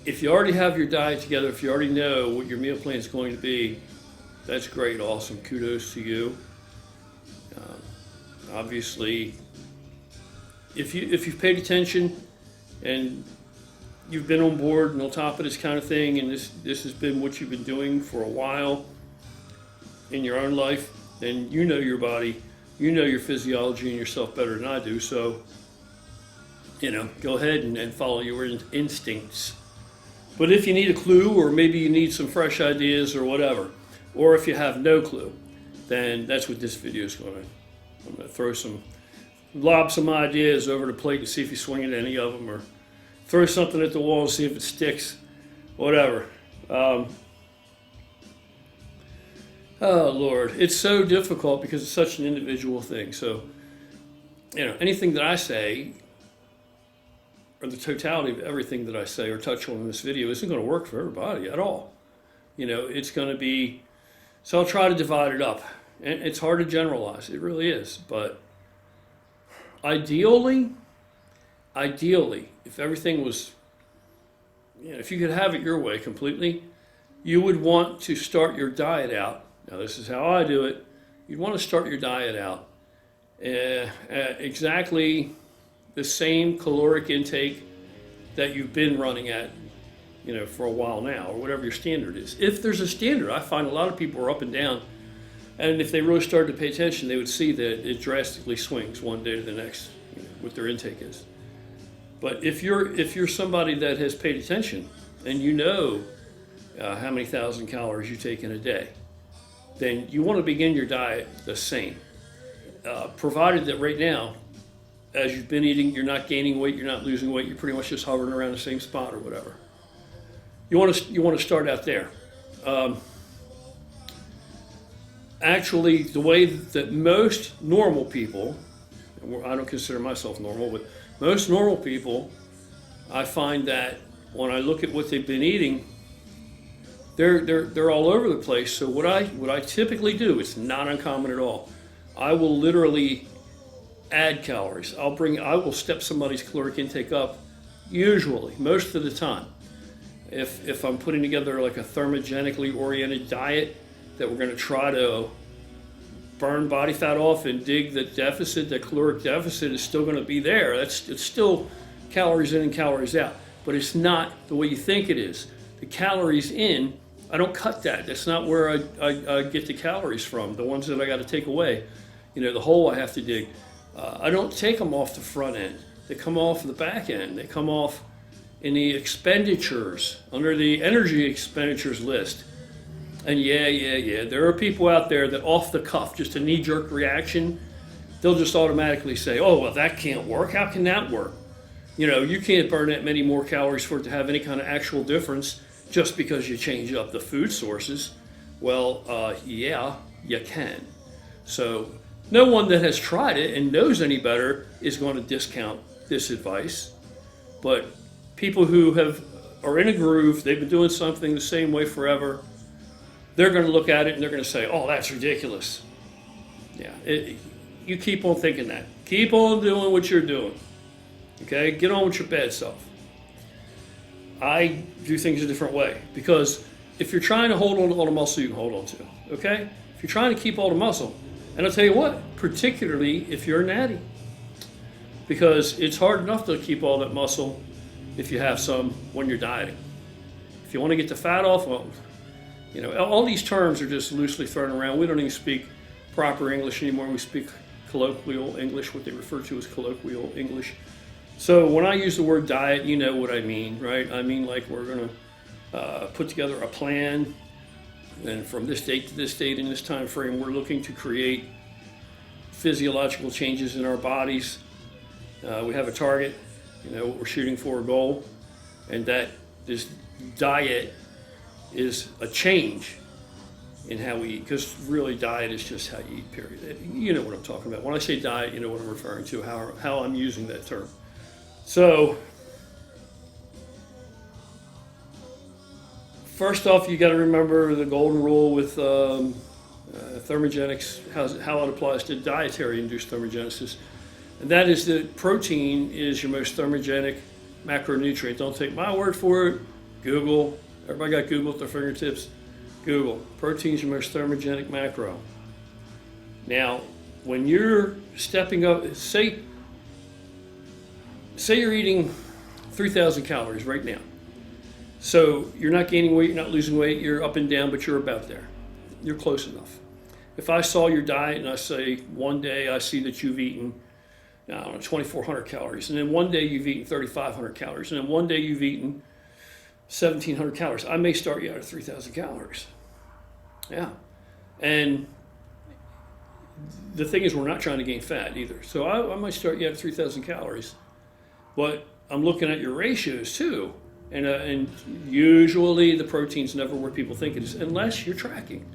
if you already have your diet together, if you already know what your meal plan is going to be, that's great, awesome, kudos to you. Obviously, if you've paid attention and you've been on board and on top of this kind of thing, and this has been what you've been doing for a while in your own life, then you know your body, you know your physiology and yourself better than I do. So, go ahead and follow your instincts. But if you need a clue, or maybe you need some fresh ideas or whatever, or if you have no clue, then that's what this video is going to. I'm going to lob some ideas over the plate to see if you swing at any of them, or throw something at the wall and see if it sticks, whatever. Oh Lord, it's so difficult because it's such an individual thing. So, anything that I say, or the totality of everything that I say or touch on in this video, isn't going to work for everybody at all. It's going to be, so I'll try to divide it up. And it's hard to generalize, it really is. But ideally, if everything was, if you could have it your way completely, you would want to start your diet out. Now, this is how I do it. You'd want to start your diet out at exactly the same caloric intake that you've been running at, for a while now, or whatever your standard is. If there's a standard, I find a lot of people are up and down, and if they really started to pay attention, they would see that it drastically swings one day to the next, what their intake is. But if you're somebody that has paid attention and you know how many thousand calories you take in a day, then you want to begin your diet the same, provided that right now, as you've been eating, you're not gaining weight, you're not losing weight, you're pretty much just hovering around the same spot or whatever. You want to start out there. Actually, the way that most normal people, I don't consider myself normal, but most normal people, I find that when I look at what they've been eating, they're all over the place. So what I typically do, it's not uncommon at all. I will literally add calories. I will step somebody's caloric intake up, usually, most of the time. If I'm putting together like a thermogenically oriented diet that we're going to try to burn body fat off and dig the deficit, the caloric deficit is still going to be there. It's still calories in and calories out, but it's not the way you think it is. The calories in, I don't cut that. That's not where I get the calories from, the ones that I got to take away. The hole I have to dig. I don't take them off the front end. They come off the back end. They come off in the expenditures, under the energy expenditures list. And yeah, there are people out there that off the cuff, just a knee-jerk reaction, they'll just automatically say, oh, well, that can't work. How can that work? You can't burn that many more calories for it to have any kind of actual difference just because you change up the food sources. Well, yeah, you can. So no one that has tried it and knows any better is going to discount this advice. But people who are in a groove, they've been doing something the same way forever, they're going to look at it and they're going to say, oh, that's ridiculous. Yeah, you keep on thinking that. Keep on doing what you're doing. Okay, get on with your bad self. I do things a different way, because if you're trying to hold on to all the muscle you can hold on to, okay? If you're trying to keep all the muscle, and I'll tell you what, particularly if you're a natty, because it's hard enough to keep all that muscle if you have some when you're dieting. If you want to get the fat off, well, all these terms are just loosely thrown around. We don't even speak proper English anymore. We speak colloquial English, what they refer to as colloquial English. So when I use the word diet, you know what I mean, right? I mean, like, we're going to put together a plan, and from this date to this date in this time frame, we're looking to create physiological changes in our bodies. We have a target, what we're shooting for, a goal, and that this diet is a change in how we eat, because really diet is just how you eat, period. You know what I'm talking about. When I say diet, you know what I'm referring to, how I'm using that term. So, first off, you got to remember the golden rule with thermogenics, how it applies to dietary-induced thermogenesis. And that is that protein is your most thermogenic macronutrient. Don't take my word for it. Google, everybody got Google at their fingertips. Google, protein's your most thermogenic macro. Now, when you're stepping up, say you're eating 3,000 calories right now. So you're not gaining weight, you're not losing weight, you're up and down, but you're about there. You're close enough. If I saw your diet and I say one day I see that you've eaten, I don't know, 2,400 calories, and then one day you've eaten 3,500 calories, and then one day you've eaten 1,700 calories, I may start you out at 3,000 calories. Yeah. And the thing is, we're not trying to gain fat either. So I might start you at 3,000 calories. But I'm looking at your ratios too. And usually the protein's never where people think it is, unless you're tracking.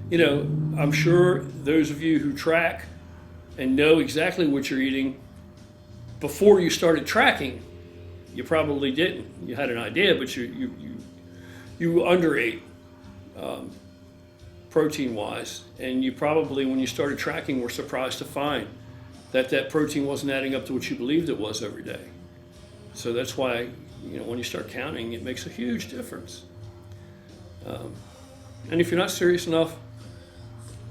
You know, I'm sure those of you who track and know exactly what you're eating, before you started tracking, you probably didn't. You had an idea, but you underate protein-wise, and you probably, when you started tracking, were surprised to find that that protein wasn't adding up to what you believed it was every day. So that's why, you know, when you start counting, it makes a huge difference. And if you're not serious enough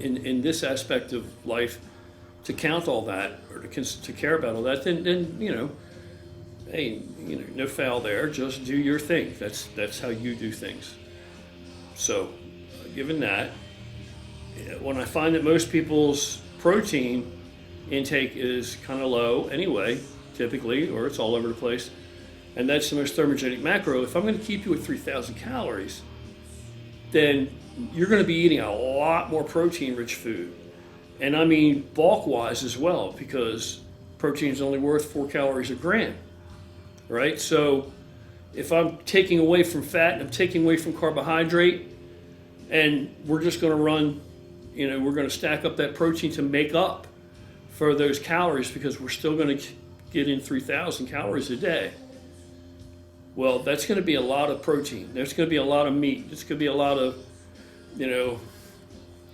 in this aspect of life to count all that, or to care about all that, then you know, hey, you know, no foul there. Just do your thing. That's how you do things. So, given that, when I find that most people's protein intake is kind of low anyway, typically, or it's all over the place, and that's the most thermogenic macro, if I'm going to keep you at 3,000 calories, then you're going to be eating a lot more protein-rich food. And I mean bulk-wise as well, because protein is only worth 4 calories a gram, right? So if I'm taking away from fat and I'm taking away from carbohydrate, and we're just going to run, you know, we're going to stack up that protein to make up for those calories, because we're still going to get in 3,000 calories a day. Well, that's going to be a lot of protein. There's going to be a lot of meat. There's going to be a lot of, you know,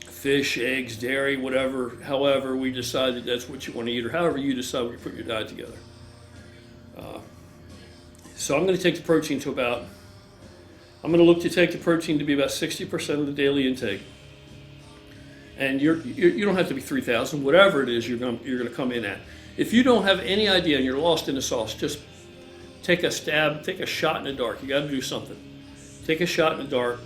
fish, eggs, dairy, whatever, however we decide that that's what you want to eat, or however you decide when you put your diet together. So I'm going to take the protein to about, I'm going to look to take the protein to be about 60% of the daily intake. And you don't have to be 3,000, whatever it is you're going to come in at. If you don't have any idea and you're lost in the sauce, just take a stab, take a shot in the dark. You got to do something. Take a shot in the dark.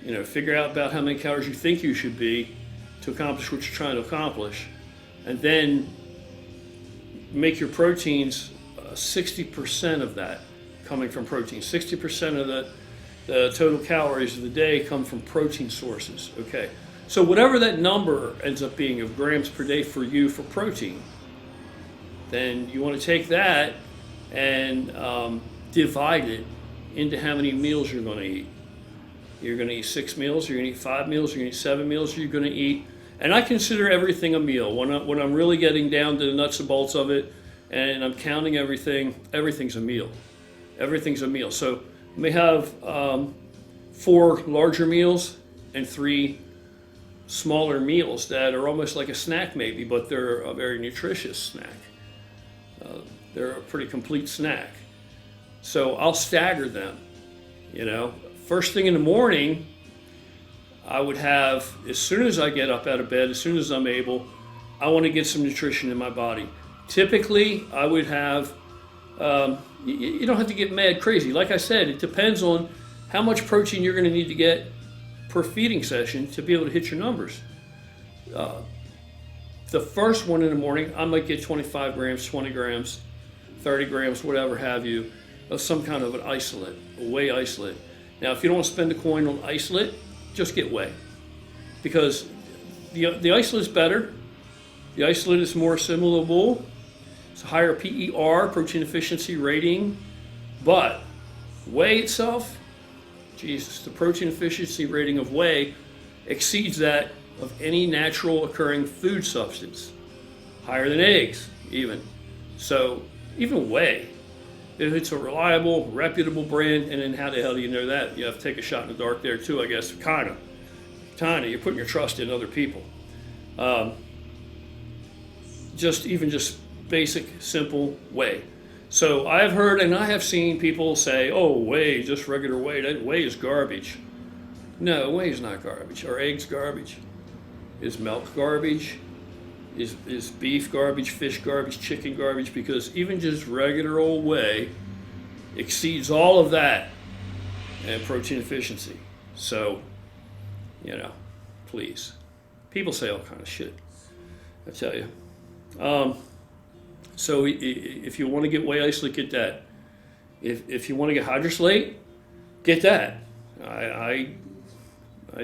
You know, figure out about how many calories you think you should be to accomplish what you're trying to accomplish, and then make your proteins 60% of that coming from protein. 60% of the total calories of the day come from protein sources. Okay, so whatever that number ends up being of grams per day for you for protein, then you want to take that and divide it into how many meals you're going to eat. You're going to eat 6 meals, you're going to eat 5 meals, you're going to eat 7 meals, you're going to eat, and I consider everything a meal. When I'm really getting down to the nuts and bolts of it, and I'm counting everything, everything's a meal. Everything's a meal. So you may have 4 larger meals and 3 smaller meals that are almost like a snack maybe, but they're a very nutritious snack. They're a pretty complete snack. So I'll stagger them, you know. First thing in the morning, I would have, as soon as I get up out of bed, as soon as I'm able, I want to get some nutrition in my body. Typically, I would have, you don't have to get mad crazy. Like I said, it depends on how much protein you're going to need to get per feeding session to be able to hit your numbers. The first one in the morning, I might get 25 grams, 20 grams, 30 grams, whatever have you, of some kind of an isolate, a whey isolate. Now, if you don't want to spend a coin on isolate, just get whey, because the isolate is better. The isolate is more assimilable. It's a higher PER, protein efficiency rating, but whey itself, Jesus, the protein efficiency rating of whey exceeds that of any natural occurring food substance, higher than eggs even. So even whey, if it's a reliable, reputable brand, and then how the hell do you know that? You have to take a shot in the dark there too, I guess, kind of. You're putting your trust in other people. Just basic, simple whey. So I've heard and I have seen people say, oh, whey, just regular whey, that whey is garbage. No, whey is not garbage. Are eggs garbage? Is milk garbage? Is beef garbage, fish garbage, chicken garbage? Because even just regular old whey exceeds all of that in protein efficiency. So, please. People say all kind of shit, I tell you. So if you want to get whey isolate, get that. If you want to get hydroslate, get that. I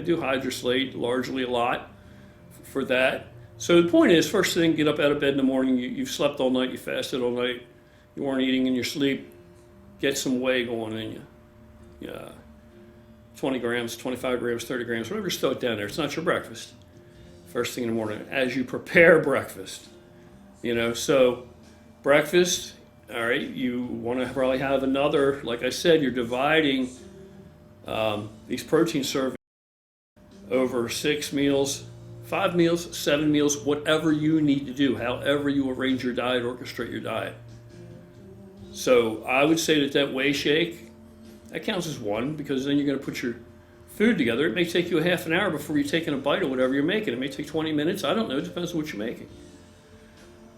do hydroslate largely a lot for that. So the point is, first thing, get up out of bed in the morning. You've slept all night, you fasted all night, you weren't eating in your sleep. Get some whey going in you. Yeah, 20 grams, 25 grams, 30 grams, whatever, just throw it down there. It's not your breakfast. First thing in the morning, as you prepare breakfast. So breakfast, all right, you want to probably have another, like I said, you're dividing these protein servings over 6 meals, 5 meals, 7 meals, whatever you need to do, however you arrange your diet, orchestrate your diet. So I would say that whey shake, that counts as one, because then you're going to put your food together. It may take you a half an hour before you're taking a bite of whatever you're making. It may take 20 minutes. I don't know. It depends on what you're making.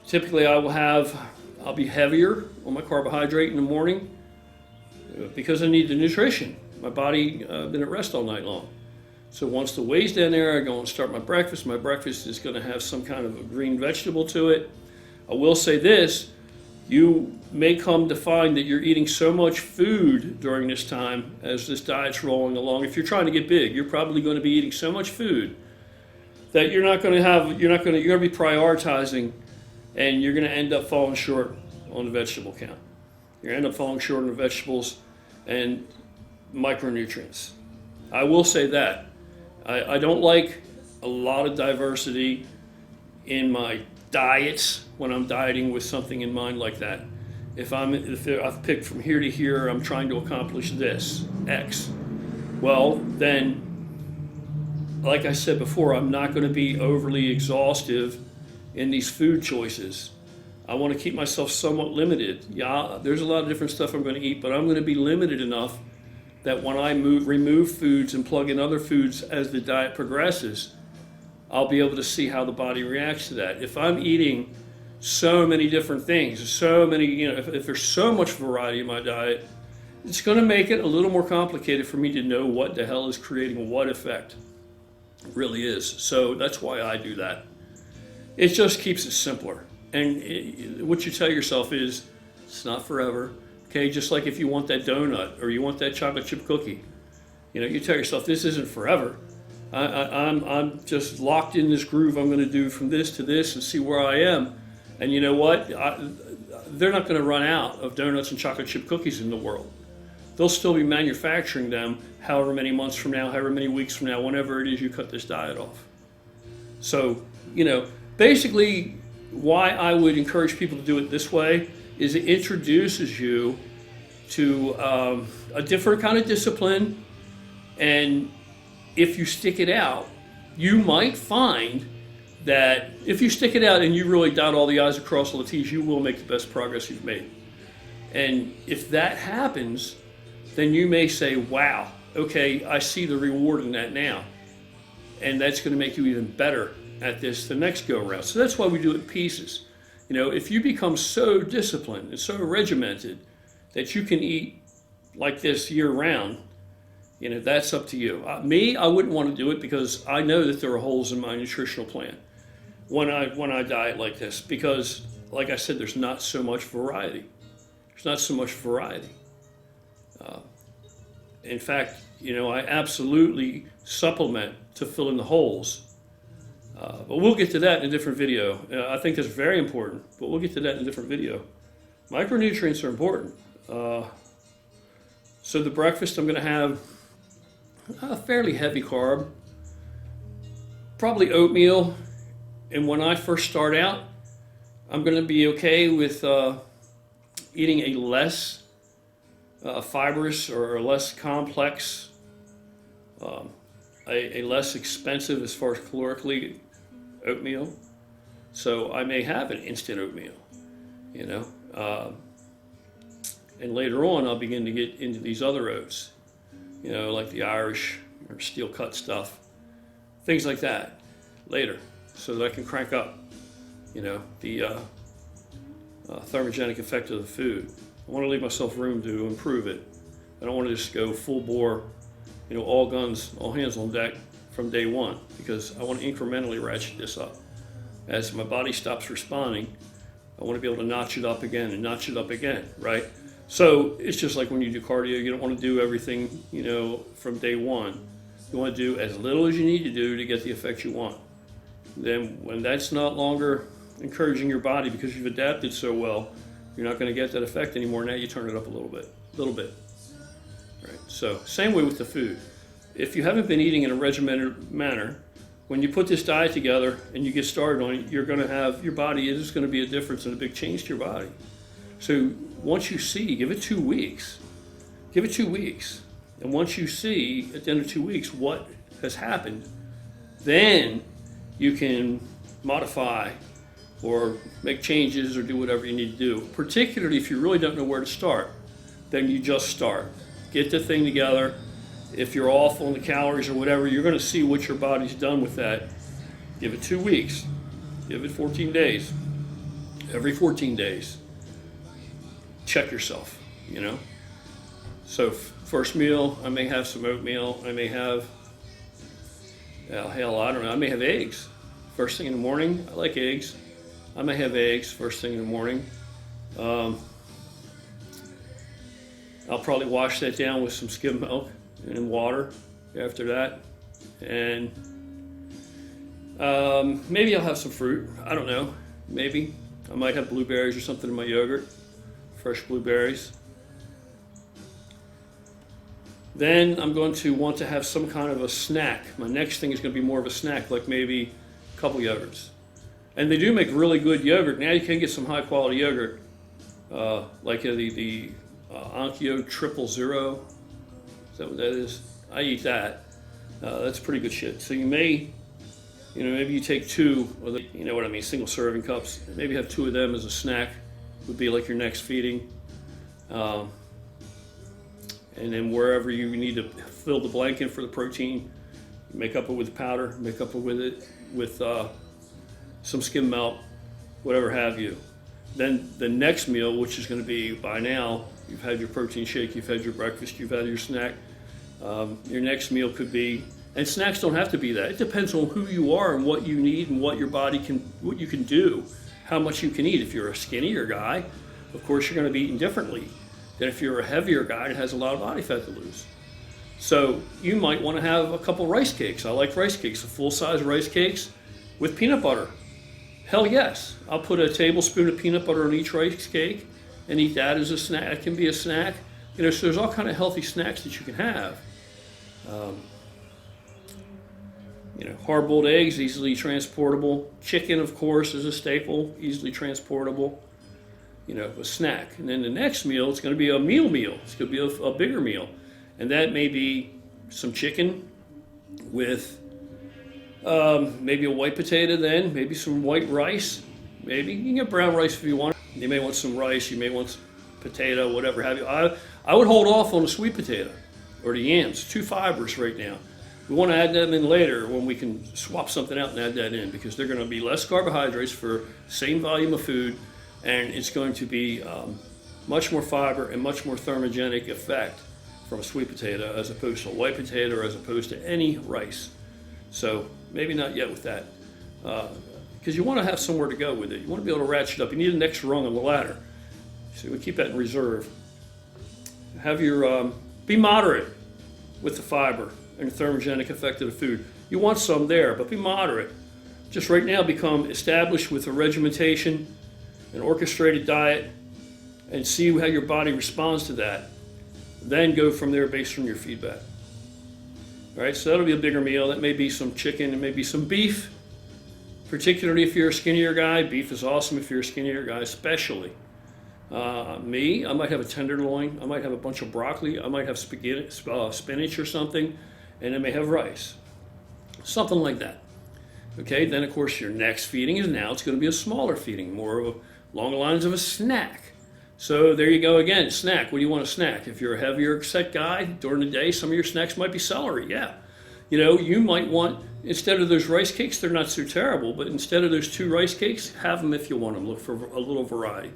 Typically, I'll be heavier on my carbohydrate in the morning because I need the nutrition. My body been at rest all night long. So once the whey's down there, I go and start my breakfast. My breakfast is going to have some kind of a green vegetable to it. I will say this, you may come to find that you're eating so much food during this time as this diet's rolling along. If you're trying to get big, you're probably going to be eating so much food that you're going to be prioritizing, and you're going to end up falling short on the vegetable count. You're going to end up falling short on the vegetables and micronutrients. I will say that. I don't like a lot of diversity in my diets when I'm dieting with something in mind like that. If I've picked from here to here, I'm trying to accomplish this, X. Well, then, like I said before, I'm not going to be overly exhaustive in these food choices. I want to keep myself somewhat limited. Yeah, there's a lot of different stuff I'm going to eat, but I'm going to be limited enough that when I remove foods and plug in other foods as the diet progresses, I'll be able to see how the body reacts to that. If I'm eating so many different things, if there's so much variety in my diet, it's going to make it a little more complicated for me to know what the hell is creating what effect. It really is. So that's why I do that. It just keeps it simpler. And what you tell yourself is, it's not forever. Okay, just like if you want that donut or you want that chocolate chip cookie, you tell yourself this isn't forever. I'm just locked in this groove. I'm going to do from this to this and see where I am. And you know what? They're not going to run out of donuts and chocolate chip cookies in the world. They'll still be manufacturing them however many months from now, however many weeks from now, whenever it is you cut this diet off. So, basically why I would encourage people to do it this way is it introduces you to a different kind of discipline, and if you stick it out, you might find that if you stick it out and you really dot all the I's and cross all the T's, you will make the best progress you've made. And if that happens, then you may say, wow, okay, I see the reward in that now. And that's going to make you even better at this the next go around. So that's why we do it in pieces. If you become so disciplined and so regimented that you can eat like this year round, that's up to you. I wouldn't want to do it because I know that there are holes in my nutritional plan when I diet like this, because, like I said, there's not so much variety. There's not so much variety. In fact, I absolutely supplement to fill in the holes. But we'll get to that in a different video. I think that's very important, but we'll get to that in a different video. Micronutrients are important. So the breakfast, I'm going to have a fairly heavy carb, probably oatmeal. And when I first start out, I'm going to be okay with eating a less fibrous or a less complex, a less expensive as far as calorically oatmeal. So I may have an instant oatmeal, And later on, I'll begin to get into these other oats, you know, like the Irish or steel cut stuff, things like that later, so that I can crank up, you know, the thermogenic effect of the food. I want to leave myself room to improve it. I don't want to just go full bore, you know, all guns, all hands on deck from day one, because I want to incrementally ratchet this up. As my body stops responding, I want to be able to notch it up again and notch it up again, right? So it's just like when you do cardio, you don't want to do everything, you know, from day one. You want to do as little as you need to do to get the effect you want. Then when that's not longer encouraging your body because you've adapted so well, you're not going to get that effect anymore. Now you turn it up a little bit. Right? So same way with the food. If you haven't been eating in a regimented manner, when you put this diet together and you get started on it, you're going to have, your body is going to be a difference and a big change to your body. So once you see, give it 2 weeks. Give it 2 weeks. And once you see at the end of 2 weeks what has happened, then you can modify or make changes or do whatever you need to do. Particularly if you really don't know where to start, then you just start. Get the thing together. If you're off on the calories or whatever, you're going to see what your body's done with that. Give it 2 weeks. Give it 14 days. Every 14 days, check yourself, you know. So first meal, I may have some oatmeal. I may have, hell, I don't know. I may have eggs. First thing in the morning, I like eggs. I may have eggs first thing in the morning. I'll probably wash that down with some skim milk and water after that. And maybe I'll have some fruit. I don't know. Maybe. I might have blueberries or something in my yogurt. Fresh blueberries. Then I'm going to want to have some kind of a snack. My next thing is going to be more of a snack, like maybe a couple yogurts. And they do make really good yogurt. Now you can get some high quality yogurt, like the Onkyo 000. Is that what that is? I eat that. That's pretty good shit. So you may, you know, maybe you take 2, or the, you know what I mean, single serving cups. Maybe have 2 of them as a snack. Would be like your next feeding. And then wherever you need to fill the blank in for the protein, make up it with powder, make up it with some skim milk, whatever have you. Then the next meal, which is going to be, by now, you've had your protein shake, you've had your breakfast, you've had your snack. Your next meal could be, and snacks don't have to be that. It depends on who you are and what you need and what your body can, what you can do, how much you can eat. If you're a skinnier guy, of course you're going to be eating differently than if you're a heavier guy that has a lot of body fat to lose. So you might want to have a couple rice cakes. I like rice cakes, full-size rice cakes with peanut butter. Hell yes, I'll put a tablespoon of peanut butter on each rice cake and eat that as a snack. It can be a snack. You know, so there's all kind of healthy snacks that you can have. You know, hard-boiled eggs, easily transportable. Chicken, of course, is a staple, easily transportable. You know, a snack. And then the next meal, it's going to be a meal. It's going to be a bigger meal. And that may be some chicken with maybe a white potato then, maybe some white rice. Maybe you can get brown rice if you want. You may want some rice, you may want some potato, whatever have you. I would hold off on the sweet potato or the yams. 2 fibers right now. We want to add them in later when we can swap something out and add that in, because they're going to be less carbohydrates for same volume of food, and it's going to be much more fiber and much more thermogenic effect from a sweet potato as opposed to a white potato or as opposed to any rice. So maybe not yet with that, because you want to have somewhere to go with it. You want to be able to ratchet up. You need an next rung on the ladder. So we keep that in reserve. Have your, be moderate with the fiber and the thermogenic effect of the food. You want some there, but be moderate. Just right now become established with a regimentation, an orchestrated diet, and see how your body responds to that. Then go from there based on your feedback. All right, so that'll be a bigger meal. That may be some chicken, it may be some beef, particularly if you're a skinnier guy. Beef is awesome if you're a skinnier guy, especially. Me, I might have a tenderloin, I might have a bunch of broccoli, I might have spinach or something, and I may have rice. Something like that. Okay, then of course your next feeding is now, it's going to be a smaller feeding, more of along the lines of a snack. So there you go again, snack. What do you want to snack? If you're a heavier set guy, during the day, some of your snacks might be celery, yeah. You might want, instead of those rice cakes, they're not so terrible, but instead of those 2 rice cakes, have them if you want them. Look for a little variety.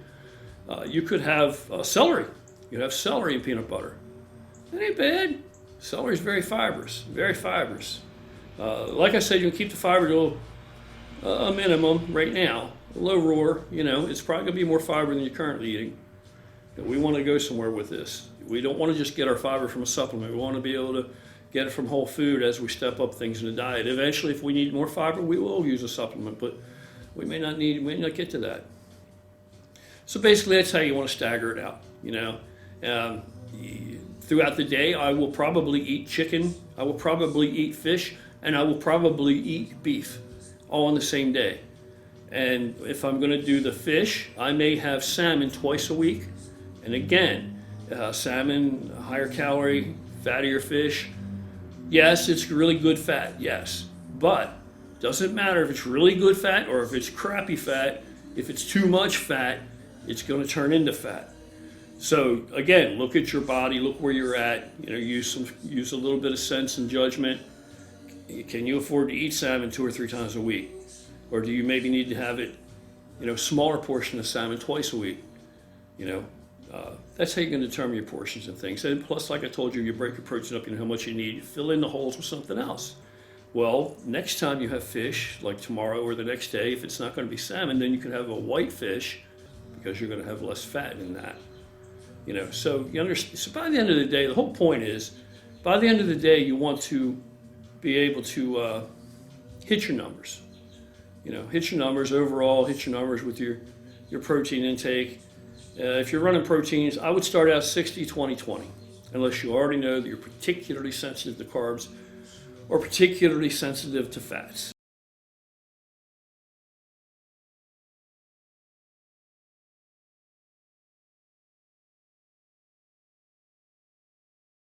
You could have celery. You could have celery and peanut butter. That ain't bad. Celery is very fibrous, very fibrous. Like I said, you can keep the fiber to a minimum right now. Low roar, it's probably going to be more fiber than you're currently eating. We want to go somewhere with this. We don't want to just get our fiber from a supplement. We want to be able to get it from whole food as we step up things in the diet. Eventually, if we need more fiber, we will use a supplement, but we may not get to that. So basically, that's how you want to stagger it out. Throughout the day, I will probably eat chicken, I will probably eat fish, and I will probably eat beef, all on the same day. And if I'm going to do the fish, I may have salmon twice a week. And again, salmon, higher calorie, fattier fish. Yes, it's really good fat, yes. But doesn't matter if it's really good fat or if it's crappy fat. If it's too much fat, it's going to turn into fat. So again, look at your body, look where you're at. Use a little bit of sense and judgment. Can you afford to eat salmon 2 or 3 times a week? Or do you maybe need to have it, smaller portion of salmon twice a week? That's how you're going to determine your portions and things. And plus, like I told you, you break your protein up, how much you need. You fill in the holes with something else. Well, next time you have fish, like tomorrow or the next day, if it's not going to be salmon, then you can have a white fish because you're going to have less fat in that. So you understand. So by the end of the day, the whole point is, by the end of the day, you want to be able to hit your numbers. Hit your numbers overall, hit your numbers with your protein intake. If you're running proteins, I would start out 60, 20, 20, unless you already know that you're particularly sensitive to carbs or particularly sensitive to fats.